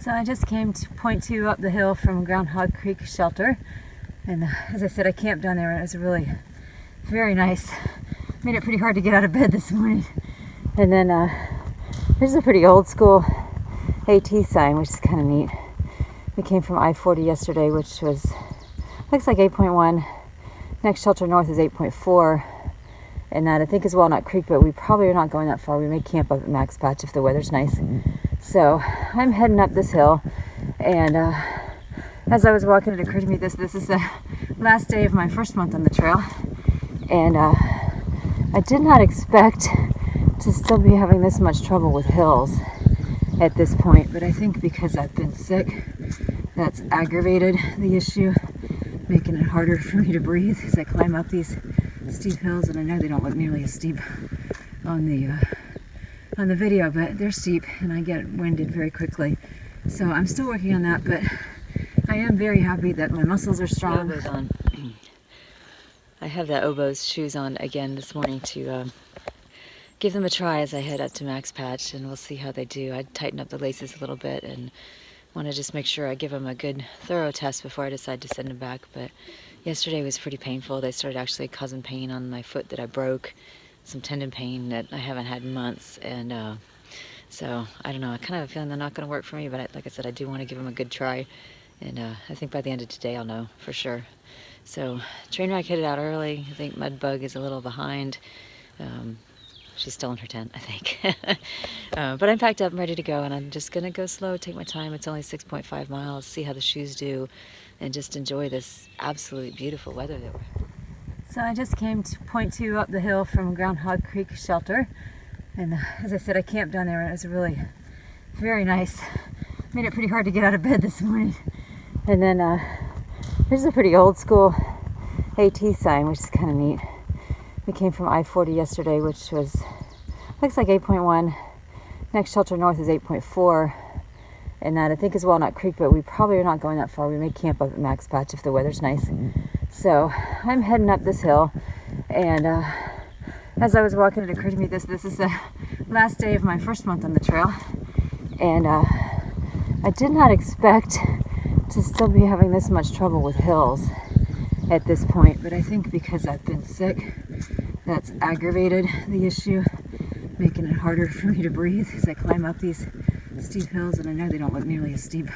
So I just came to point 2 up the hill from Groundhog Creek shelter, and as I said, I camped down there and it was really very nice. Made it pretty hard to get out of bed this morning. And then there's a pretty old school AT sign, which is kind of neat. We came from I-40 yesterday, which was looks like 8.1. Next shelter north is 8.4, and that I think is Walnut Creek, but we probably are not going that far. We may camp up at Max Patch if the weather's nice. So I'm heading up this hill, and as I was walking, it occurred to me this is the last day of my first month on the trail, and I did not expect to still be having this much trouble with hills at this point, but I think because I've been sick, that's aggravated the issue, making it harder for me to breathe as I climb up these steep hills. And I know they don't look nearly as steep on the video, but they're steep and I get winded very quickly. So I'm still working on that, but I am very happy that my muscles are strong. I have that Oboz shoes on again this morning to give them a try as I head up to Max Patch, and we'll see how they do. I tighten up the laces a little bit and want to just make sure I give them a good thorough test before I decide to send them back. But yesterday was pretty painful. They started actually causing pain on my foot that I broke, some tendon pain that I haven't had in months, and so I don't know, I kind of have a feeling they're not going to work for me, but like I said, I do want to give them a good try, and I think by the end of today I'll know for sure. So Trainwreck headed out early. I think Mudbug is a little behind. She's still in her tent, I think. But I'm packed up and ready to go, and I'm just gonna go slow, take my time. It's only 6.5 miles, see how the shoes do, and just enjoy this absolutely beautiful weather that we're having. So I just came to point 2 up the hill from Groundhog Creek shelter, and as I said, I camped down there and it was really very nice. Made it pretty hard to get out of bed this morning. And then there's a pretty old school AT sign, which is kind of neat. We came from I-40 yesterday, which was looks like 8.1. Next shelter north is 8.4, and that I think is Walnut Creek, but we probably are not going that far. We may camp up at Max Patch if the weather's nice. So I'm heading up this hill, and as I was walking, it occurred to me this is the last day of my first month on the trail, and I did not expect to still be having this much trouble with hills at this point, but I think because I've been sick, that's aggravated the issue, making it harder for me to breathe as I climb up these steep hills. And I know they don't look nearly as steep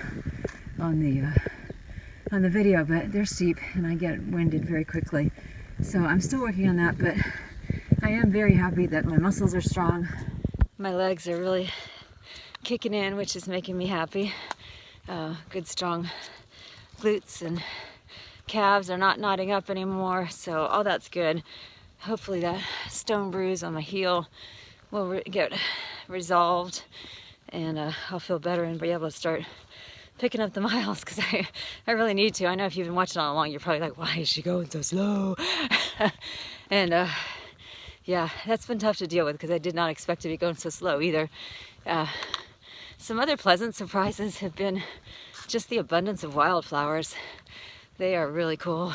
on the video, but they're steep and I get winded very quickly. So I'm still working on that, but I am very happy that my muscles are strong. My legs are really kicking in, which is making me happy. Good strong glutes and calves are not knotting up anymore, so all that's good. Hopefully that stone bruise on my heel will get resolved, and I'll feel better and be able to start picking up the miles, because I really need to. I know if you've been watching all along, you're probably like, why is she going so slow? And yeah, that's been tough to deal with because I did not expect to be going so slow either. Some other pleasant surprises have been just the abundance of wildflowers. They are really cool.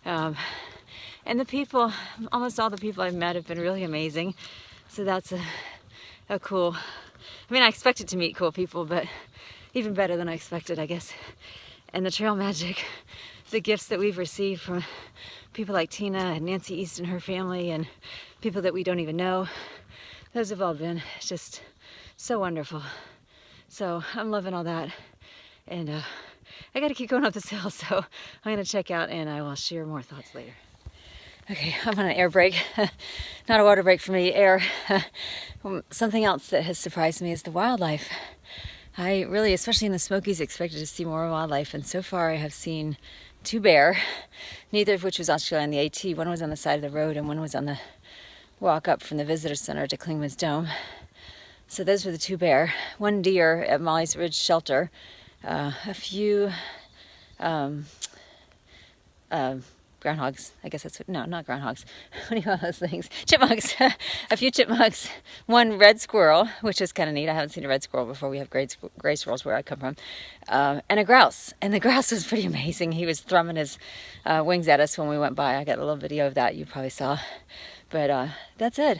And the people, almost all the people I've met have been really amazing. So that's a cool, I mean, I expected to meet cool people, but even better than I expected, I guess. And the trail magic, the gifts that we've received from people like Tina and Nancy East and her family, and people that we don't even know, those have all been just so wonderful. So I'm loving all that. And I gotta keep going up this hill, so I'm gonna check out and I will share more thoughts later. Okay, I'm on an air break. Not a water break for me, air. Something else that has surprised me is the wildlife. I really, especially in the Smokies, expected to see more wildlife, and so far I have seen 2 bear, neither of which was actually on the AT. One was on the side of the road and one was on the walk up from the visitor center to Klingman's Dome. So those were the 2 bear. 1 deer at Molly's Ridge Shelter. A few groundhogs, I guess that's what, no, not groundhogs. What do you call those things? Chipmunks. A few chipmunks. 1 red squirrel, which is kind of neat. I haven't seen a red squirrel before. We have gray squirrels where I come from. And a grouse. And the grouse was pretty amazing. He was thrumming his wings at us when we went by. I got a little video of that you probably saw. But that's it.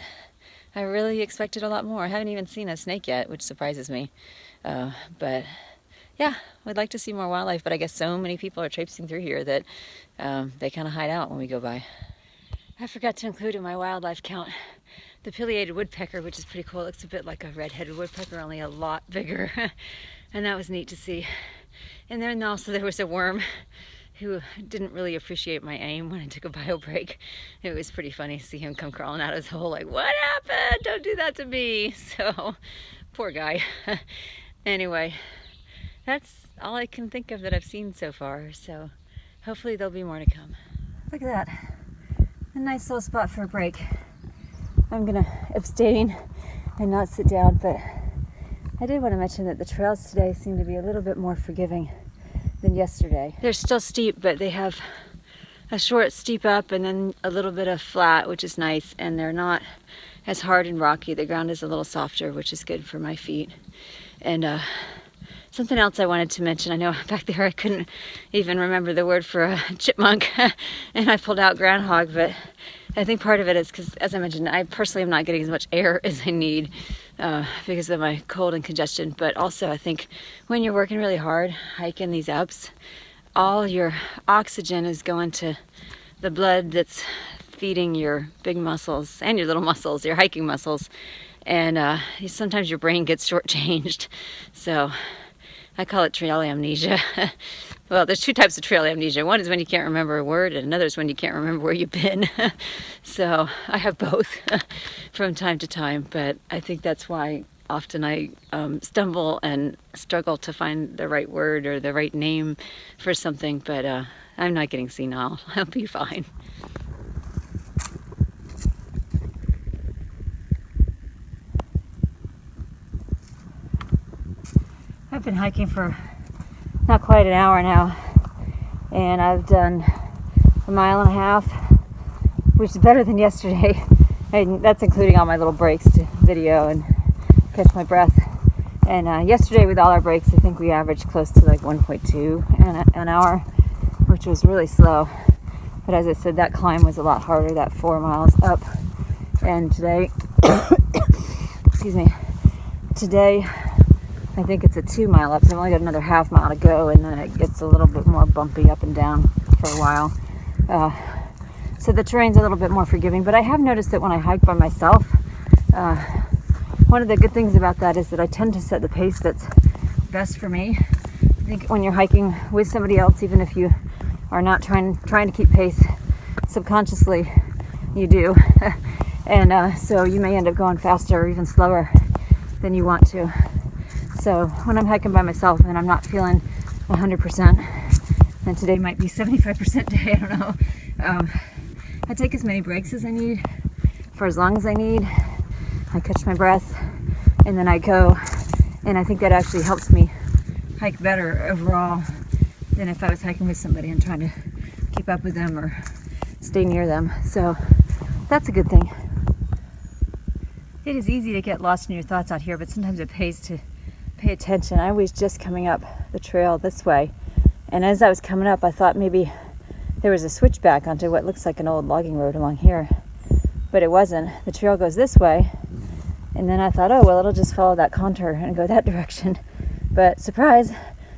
I really expected a lot more. I haven't even seen a snake yet, which surprises me. But yeah, we'd like to see more wildlife, but I guess so many people are traipsing through here that they kind of hide out when we go by. I forgot to include in my wildlife count the pileated woodpecker, which is pretty cool. It looks a bit like a red-headed woodpecker, only a lot bigger. And that was neat to see. And then also there was a worm who didn't really appreciate my aim when I took a bio break. It was pretty funny to see him come crawling out of his hole like, what happened? Don't do that to me. So, poor guy. Anyway, that's all I can think of that I've seen so far. So, hopefully there'll be more to come. Look at that. A nice little spot for a break. I'm gonna abstain and not sit down, but I did want to mention that the trails today seem to be a little bit more forgiving than yesterday. They're still steep, but they have a short steep up and then a little bit of flat, which is nice, and they're not as hard and rocky. The ground is a little softer, which is good for my feet. And something else I wanted to mention, I know back there I couldn't even remember the word for a chipmunk, and I pulled out groundhog, but I think part of it is because, as I mentioned, I personally am not getting as much air as I need because of my cold and congestion, but also I think when you're working really hard, hiking these ups, all your oxygen is going to the blood that's feeding your big muscles and your little muscles, your hiking muscles, and sometimes your brain gets shortchanged. So I call it trail amnesia. Well, there's two types of trail amnesia. One is when you can't remember a word, and another is when you can't remember where you've been. So I have both from time to time, but I think that's why often I stumble and struggle to find the right word or the right name for something, but I'm not getting senile. I'll be fine. I've been hiking for not quite an hour now, and I've done 1.5 miles, which is better than yesterday. And that's including all my little breaks to video and catch my breath. And yesterday with all our breaks, I think we averaged close to like 1.2 an hour, which was really slow. But as I said, that climb was a lot harder, that 4 miles up. And today, excuse me, today I think it's a 2 mile up, so I've only got another 1/2 mile to go, and then it gets a little bit more bumpy up and down for a while. So the terrain's a little bit more forgiving, but I have noticed that when I hike by myself, one of the good things about that is that I tend to set the pace that's best for me. I think when you're hiking with somebody else, even if you are not trying to keep pace, subconsciously you do. And so you may end up going faster or even slower than you want to. So when I'm hiking by myself and I'm not feeling 100%, and today might be 75% day, I don't know, I take as many breaks as I need for as long as I need. I catch my breath and then I go, and I think that actually helps me hike better overall than if I was hiking with somebody and trying to keep up with them or stay near them. So that's a good thing. It is easy to get lost in your thoughts out here, but sometimes it pays to pay attention. I was just coming up the trail this way, and as I was coming up, I thought maybe there was a switchback onto what looks like an old logging road along here, but it wasn't. The trail goes this way, and then I thought, oh well, it'll just follow that contour and go that direction. But surprise,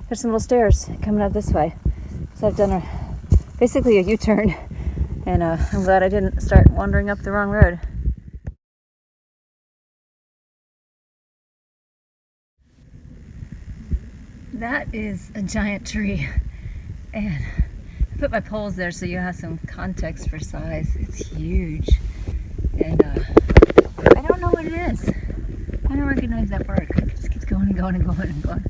there's some little stairs coming up this way. So I've done basically a U-turn, and I'm glad I didn't start wandering up the wrong road. That is a giant tree, and I put my poles there so you have some context for size. It's huge, and I don't know what it is. I don't recognize that bark. It just keeps going and going and going and going.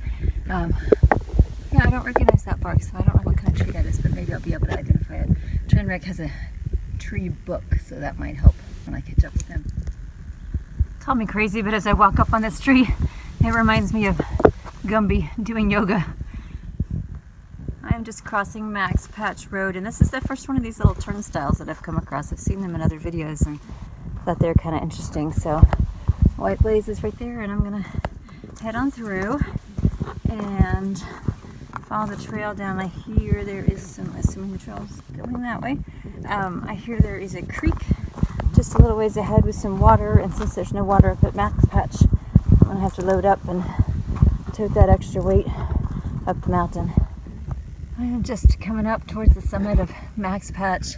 Yeah, I don't recognize that bark, so I don't know what kind of tree that is, but maybe I'll be able to identify it. Trainwreck has a tree book, so that might help when I catch up with him. Call me crazy, but as I walk up on this tree, it reminds me of Gumby doing yoga. I'm just crossing Max Patch Road, and this is the first one of these little turnstiles that I've come across. I've seen them in other videos and thought they were kind of interesting. So White Blaze is right there, and I'm gonna head on through and follow the trail down. I hear there is some, assuming the trail's going that way, I hear there is a creek just a little ways ahead with some water, and since there's no water up at Max Patch, I'm gonna have to load up and tote that extra weight up the mountain. I am just coming up towards the summit of Max Patch.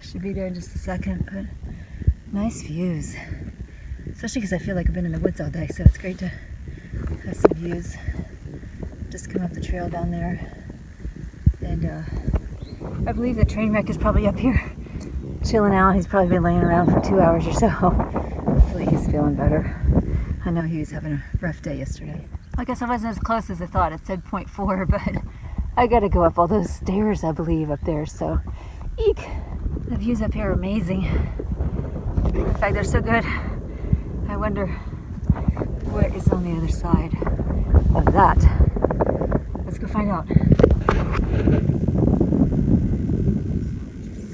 Should be there in just a second, but nice views. Especially because I feel like I've been in the woods all day, so it's great to have some views. Just come up the trail down there. And I believe the train wreck is probably up here chilling out. He's probably been laying around for 2 hours or so. Hopefully he's feeling better. I know he was having a rough day yesterday. I guess I wasn't as close as I thought. It said 0.4, but I gotta go up all those stairs, I believe, up there. So, eek! The views up here are amazing. In fact, they're so good. I wonder what is on the other side of that. Let's go find out.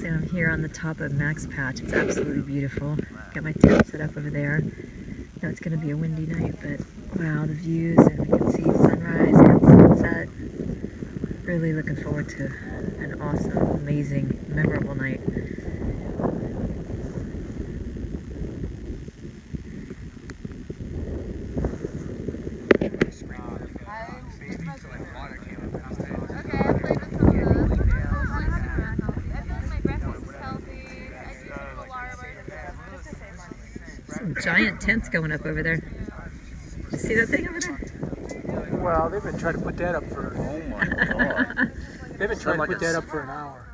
So I'm here on the top of Max Patch. It's absolutely beautiful. Got my tent set up over there. Know it's going to be a windy night, but wow, the views, and we can see sunrise and sunset. Really looking forward to an awesome, amazing, memorable night. Some giant tents going up over there. You see that thing over there? Well, they've been trying to put that up for. Oh my God! They've been trying to put that up for an hour.